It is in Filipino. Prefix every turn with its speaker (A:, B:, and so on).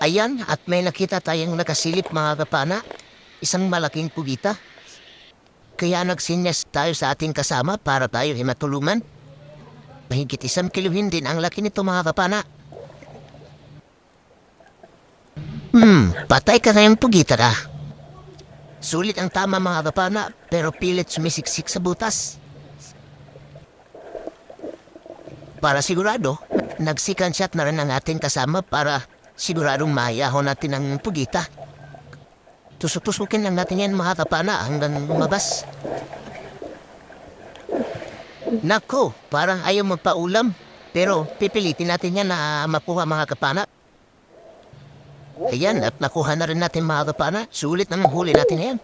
A: Ayan, at may nakita tayong nakasilip mga kapana. Isang malaking pugita. Kaya nagsinyas tayo sa ating kasama para tayo ay matulungan. Mahigit 1 kiluhin din ang laki nito mga kapana. Patay ka ngayong pugita ka. Sulit ang tama mga kapana, pero pilit sumisiksik sa butas. Para sigurado, nagsikan shot na rin ang ating kasama para siguradong mayahon natin ang pugita. Tusok-tusukin lang natin yan mga kapana hanggang lumabas. Nako, parang ayaw magpaulam. Pero pipilitin natin yan na makuha mga kapana. Ayan, at nakuha na rin natin mga kapana. Sulit ang huli natin yan.